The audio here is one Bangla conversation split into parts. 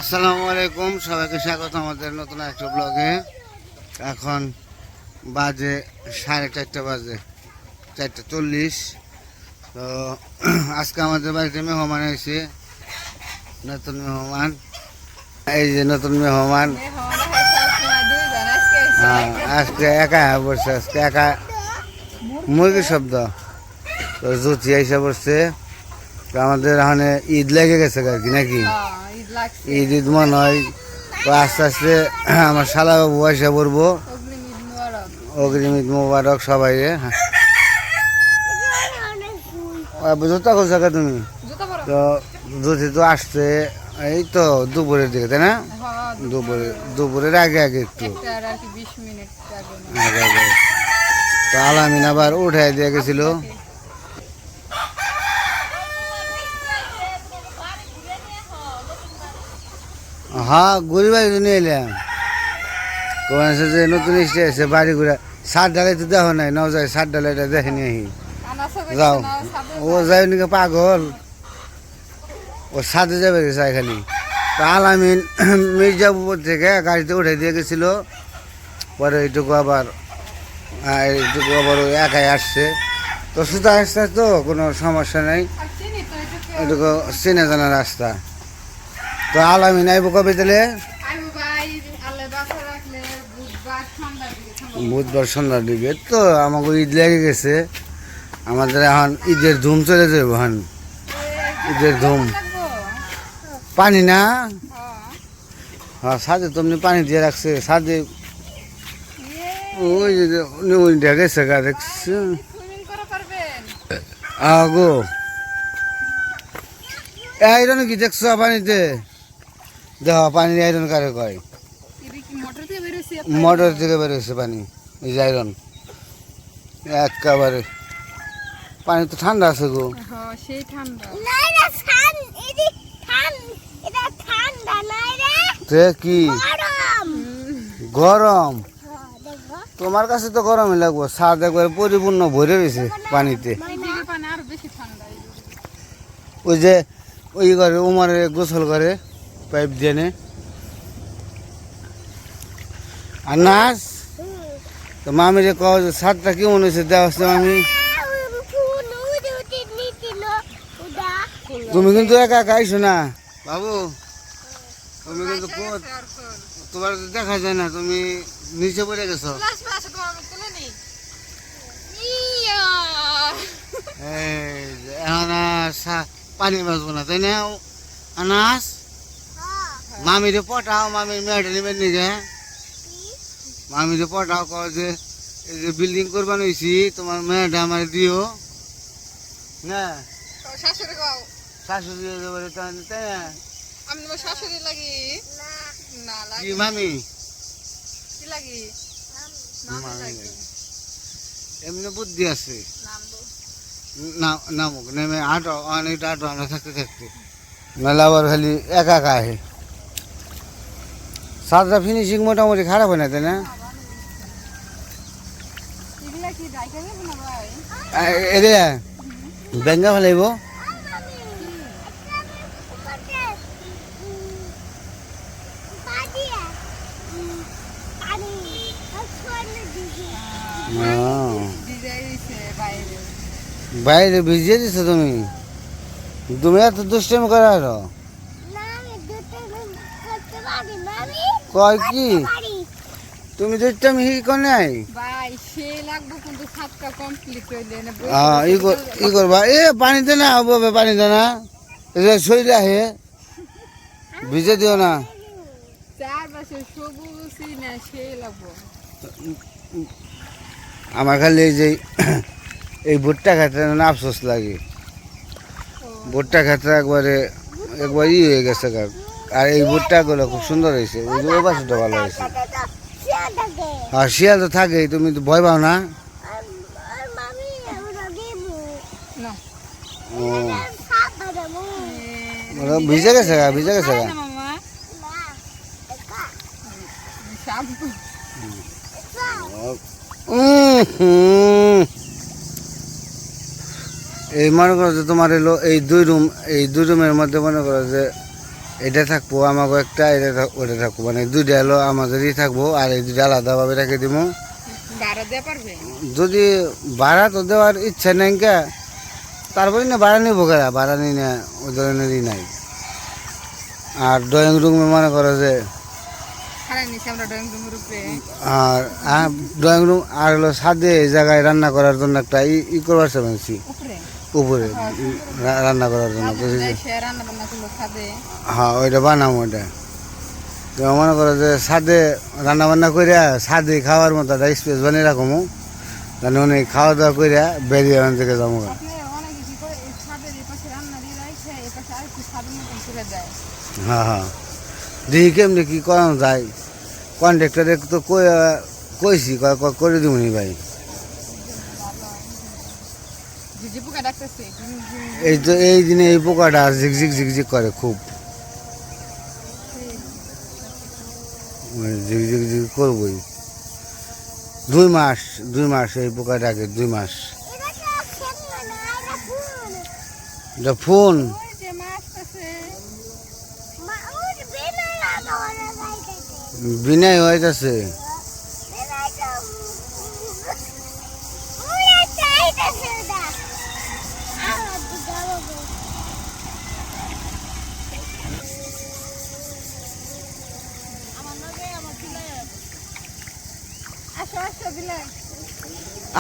আসসালামু আলাইকুম, সবাইকে স্বাগত আমাদের নতুন একটা ব্লগে। এখন বাজে 4:30 বাজে, 4:40। তো আজকে আমাদের বাড়িতে মেহমান এসে, নতুন মেহমান। এই যে নতুন মেহমান। হ্যাঁ, আজকে একা বসছে, আজকে একা মুরগির শব্দ। তো জুতি এসে বসছে। তো আমাদের এখানে ঈদ লেগে গেছে আর কি, নাকি ঈদ মনে হয়। তো আস্তে আস্তে আমার শালা বাবু এসে পড়বো। অগ্রিম ঈদ মোবারক সবাই। জুতা খুলছো তুমি? তো যদি তো আসছে এই তো দুপুরের দিকে, তাই না? দুপুরের আগে আগে একটু আগে আগে। তো আলামিন আবার উঠাই দিয়ে গেছিল। হ্যাঁ, ঘুরি বাড়ি নিয়ে এলাম। কোন আছে যে নতুন স্টে আছে বাড়ি ঘুরা। সাত ডালাই তো দেখো নাই, নাও যায় সাত ডালাইটা দেখে নিয়ে আহি। যাও, ও যাই নাকি পাগল, ও সাথে যাবে চাই খালি। তো আলামিন মির্জাপুর থেকে গাড়িতে উঠে দিয়ে গেছিল। পরে এইটুকু আবার ওই একাই আসছে। তো শুধু আসছে, তো কোনো সমস্যা নেই, এটুকু চেনা জানা রাস্তা। তো আলামিন আইব কবে তাহলে? বুধবার সন্ধ্যার দিকে। তো আমাকে ঈদ লেগে গেছে, আমাদের এখন ঈদের ধুম চলে যাবে। এখন ঈদের ধুম। পানি না? হ্যাঁ, সাদে তুমি পানি দিয়ে রাখছে সাদে। ওই যে গেছে গা, দেখছি আগো। আইরন কি দেখছো পানিতে? দেখ পানি আইরন কারে কয়? মোটর থেকে বেরোচ্ছে পানি, এই যে আইরন একেবারে। পানি তো ঠান্ডা আছে গো। কি গরম? তোমার কাছে তো গরমই লাগবো, ছাদ একবারে পরিপূর্ণ ভরে রয়েছে পানিতে। ওই যে ওই করে উমারে গোসল করে পাইপ দিয়ে। আর নাচ তো মামির কও যে ছাদটা কেমন হয়েছে দেওয়া হচ্ছে মামি। তুমি কিন্তু একা একা আইসো না বাবু, তুমি কিন্তু তোমার দেখা যায় না, তুমি নিচে পড়ে গেছো। এখন পানি বাঁচবো না, তাই না আনাস? মামিরে পটাও, মামির মেয়েটা নেবেন নিকে। মামিরে পটাও, কও যে এই যে বিল্ডিং করবা নইছি, তোমার মেয়েটা আমার দিও না। শাশুড়ি তাই না? কি মামি এমনি বুদ্ধি আছে। নামুক নেমে আটো অনেকটা আটো আমরা থাকতে থাকতে মেলা আবার খালি একা একা আহে। সাতটা ফিনিশিং মোটামুটি খারাপ হয় না, তাই না? এরে বেঙ্গা ফেলাইব। বাইরে ভিজিয়ে দিছো তুমি? তুমি এত দুষ্টামি করা হলো কয় কি? তুমি দুষ্টামি হি কো নাই? ই করবা এ পানিতে না হবো, পানিতে না শরীরে আহে, ভিজে দিও না। আমার খালি এই যে এই ভুট্টা খেতে আফসোস লাগে। ভুট্টা খেতে একবার হয়ে গেছে। আর এই ভুট্টা গুলো খুব সুন্দর হয়েছে, ওই পাশেটা ভালো হয়েছে। আর শিয়াল তো থাকেই, তুমি তো ভয় পাও না? ভিজে গেছে গা, ভিজে গেছে গা। এই মনে করো যে তোমার এলো এই দুই রুমের মধ্যে মনে করো যে এটা থাকবো আমাকে একটা, ওটা থাকবো, মানে দুইটা হলো আমাদেরই থাকবো, আর এই দুইটা আলাদাভাবে রেখে দিব। ভাড়া দেওয়া পারবে? যদি ভাড়া তো দেওয়ার ইচ্ছা নেই কে, তারপরে না ভাড়া নিবো কেরা, ভাড়া নিই না, ওই ধরনেরই নাই। আর ড্রয়িং রুমে মনে করো যে, আর ড্রয়িং রুম আর হলো ছাদে এই জায়গায় রান্না করার জন্য একটা ই করবার চাইছি উপরে রান্না করার জন্য। হ্যাঁ ওইটা বানাবো ওইটা। তো মনে করো যে ছাদে রান্না বান্না করিয়া ছাদে খাওয়ার মতো একটা স্পেস বানিয়ে রাখবো, মানে অনেক খাওয়া দাওয়া করিয়া বেরিয়ে ওখান থেকে যাবো। হ্যাঁ হ্যাঁ, দেখি কেমনি কি করানো যায়। কন্ট্রাক্টর তো কইছি করে দিব নি ভাই। এই তো এই দিনে এই পোকাটা ঝিকঝিক ঝিকঝিক করে খুব, ঝিকঝিক ঝিক করবই। 2 মাস এই পোকাটাকে, 2 মাস। এটা ফোন বিনয় হইতেছে।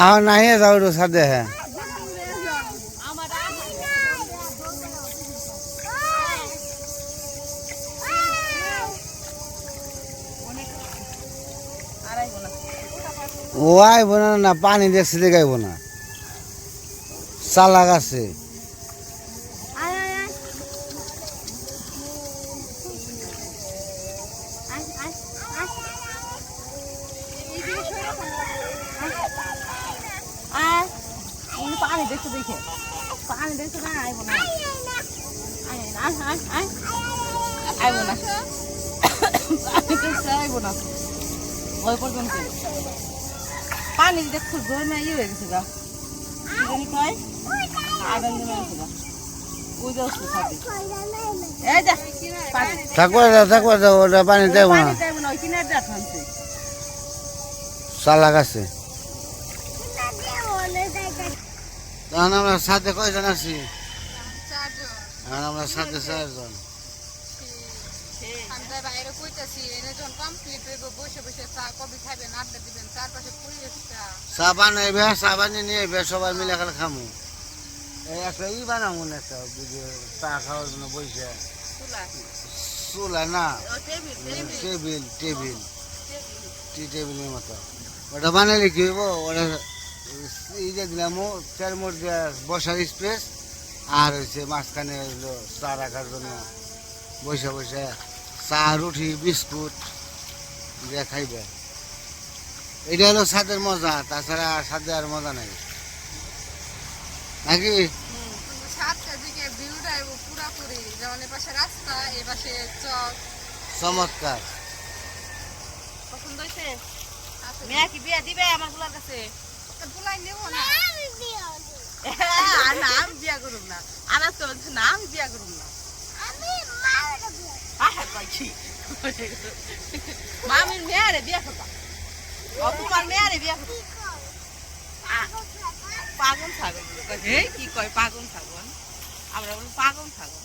আহ নাই যাও সাদে হ্যাঁ। ও আইব না, পানি দেখছে দেখাইব না, চালাক আছে। পানি দেখতে দেখে পানি দেখতে না আইব না, আইব না, আইব না ওই পর্যন্ত। পানি দেখো জোর না ইয়ে হয়ে গেছে গা, কয় আগান দিন হয়েছে গা, ওই যাচ্ছে সাথে এই দেখ থাকবা ওটা পানি দেব না, ওই কিনার যা থামছে চালাক আছে। তখন আমরা সাথে কয়জন আছি? এখন আমরা সাথে 4 জন। চা বানাইবে, চা বানিয়ে নিয়ে সবাই মিলে খেলে খামু। এই একটা ই বানাবো না, একটা চা খাওয়ার জন্য বসে চুলা না, টেবিল টি টেবিলের মতো ওটা বানাইলে কি হইব, ওটা ইয়ে দিলাম 4 মোট বসার স্পেস, আর হচ্ছে মাঝখানে হইলো চা রাখার জন্য বসে বসে চা, রুটি, বিস্কুট দিয়ে খাইবে। এটা হলো ছাদের মজা, তাছাড়া ছাদে আর মজা নাই নাকি? চমৎকার। কি বিয়া দিবে আমার গুলার কাছে? আমি বিয়া করুম না, আনাজ তো না, আমি বিয়া করুম না। মামির মেয়ারে বিয়া করবা, তোমার মেয়ারে বিয়া করবা। পাগল ছাগল কি কয়, পাগল ছাগল, আমরা বলি পাগল ছাগল।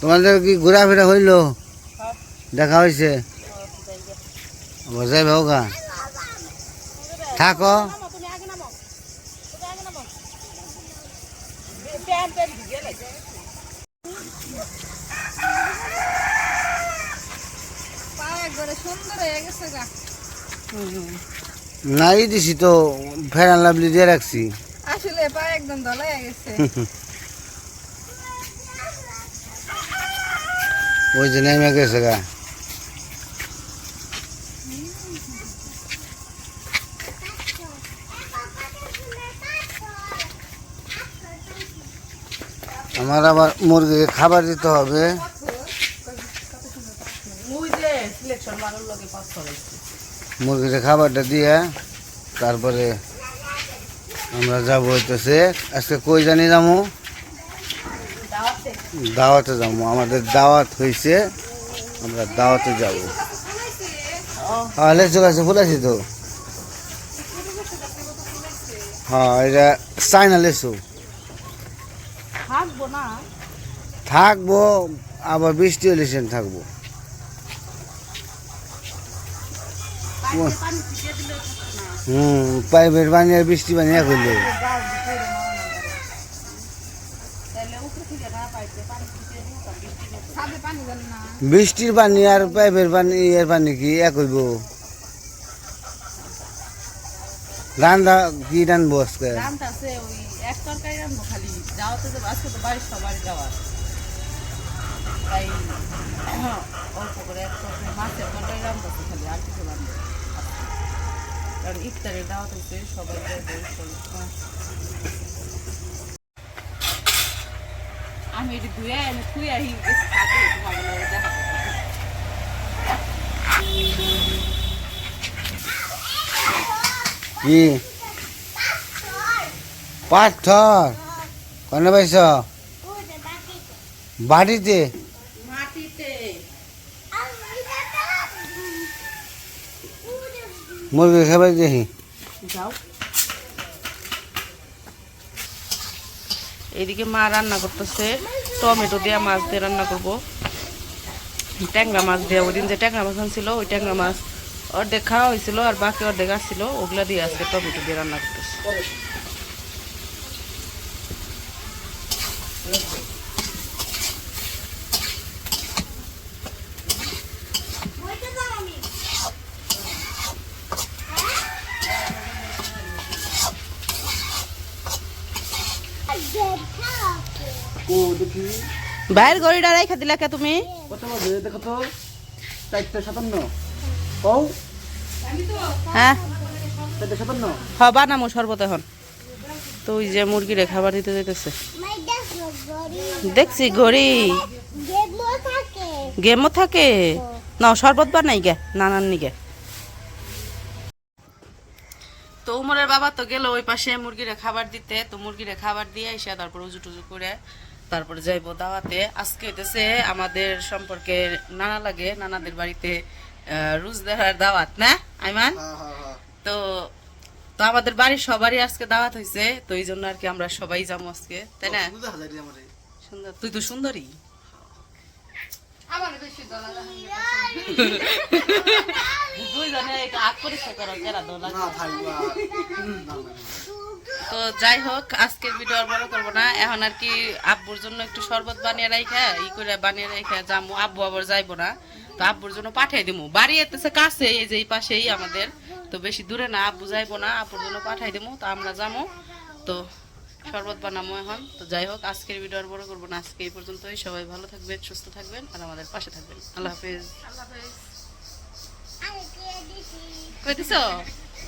তোমাদের কি ঘোরাফেরা হইলো, দেখা হয়েছে? যাই ভাবগা থাকো। নাই দিছি তো, ফেরান লাভলি দিয়ে রাখছি। আসলে পা একদম দলাই গেছে। ওই যে নেমে গেছে গা। আমার আবার মুরগিকে খাবার দিতে হবে। মুরগিকে খাবারটা দিয়ে তারপরে আমরা যাবো হইতেছে। আজকে কই জানি যাবো, দাওয়াতে যাবো, আমাদের দাওয়াত হয়েছে, আমরা দাওয়াতে যাবো। হ্যাঁ লেচু গাছে ফুল আছে তো। হ্যাঁ এটা চাইনা লেচু। থাকবো না থাকবো, আবার বৃষ্টি হলে সেন থাকবো। পাইপের পানি আর বৃষ্টি পানি এক হইলে বৃষ্টির পানি আর পাইপের পানি এর পানি কি এক হইব? রান্না কি রানবো আজকে? রান্নাছে ওই এক তরকারি রান্না খালি যাওয়াতে যাবো আজকে তো বাড়ির সবারই যাওয়ার তাই অল্প করে এক তরকারি মাছের তরকারি রান্নাছে খালি আর কিছু রান্না কারণ ইফতারের দাওয়াত হচ্ছে সবাই যাবে আমি এটি ধুয়ে এনে খুঁয়ে আহি থাকে তোমার দেখা কি পাথর কনে পাইছ? বাড়িতে মাটিতে মুরগি খাবার দেখি। যাও এদিকে মা রান্না করতেছে টমেটো দিয়ে মাছ দিয়ে রান্না করবো ট্যাংরা মাছ দিয়ে ওই দিন যে ট্যাংরা মাছ আনছিল ওই ট্যাংরা মাছ অর্ধেক খাওয়া হয়েছিল আর বাকি অর্ধেক আসছিল ওগুলা দিয়ে আজকে টমেটো দিয়ে রান্না করতেছে বাইরের গড়িটা রাইখা দিলা কে তুমি কত বাজে দেখো তো? 4:57 কও হ্যাঁ 4:57 হ্যাঁ বানামো শরবত এখন তো ওই যে মুরগিরে খাবার দিতে যাইতেছে দেখছি ঘড়ি গেমও থাকে না শরবত বানাই গে নানান নিগে তো উমরের বাবা তো গেল ওই পাশে মুরগিরে খাবার দিতে তো মুরগিরে খাবার দিয়ে এসে তারপর উজু টুজু করে তারপরে যাইবো দাওয়াতে আজকে হইতেছে আমাদের সম্পর্কে নানা লাগে নানাদের বাড়িতে রোজদার দাওয়াত না আইমান তো তো আমাদের বাড়ির সবারই আজকে দাওয়াত হয়েছে তো এই জন্য আর কি আমরা সবাই যাবো আজকে তাই না সুন্দর তুই তো সুন্দরী তো যাই হোক আজকের ভিডিও আর বড় করবো না এখন আর কি আব্বুর জন্য একটু শরবত বানিয়ে রাখা ই করে বানিয়ে রাখা যাবো আব্বু আবার যাইবো না তো আব্বুর জন্য পাঠিয়ে দিবো বাড়ি এতেছে কাছে এই যে এই পাশেই আমাদের তো বেশি দূরে না আব্বু যাইবো না আব্বুর জন্য পাঠাই দিবো তো আমরা যাবো তো শরবত বানাবো এখন তো যাই হোক আজকের ভিডিও আর বড় করবো না আজকে এই পর্যন্তই সবাই ভালো থাকবেন সুস্থ থাকবেন আর আমাদের পাশে থাকবেন আল্লাহ হাফেজ কই দিছো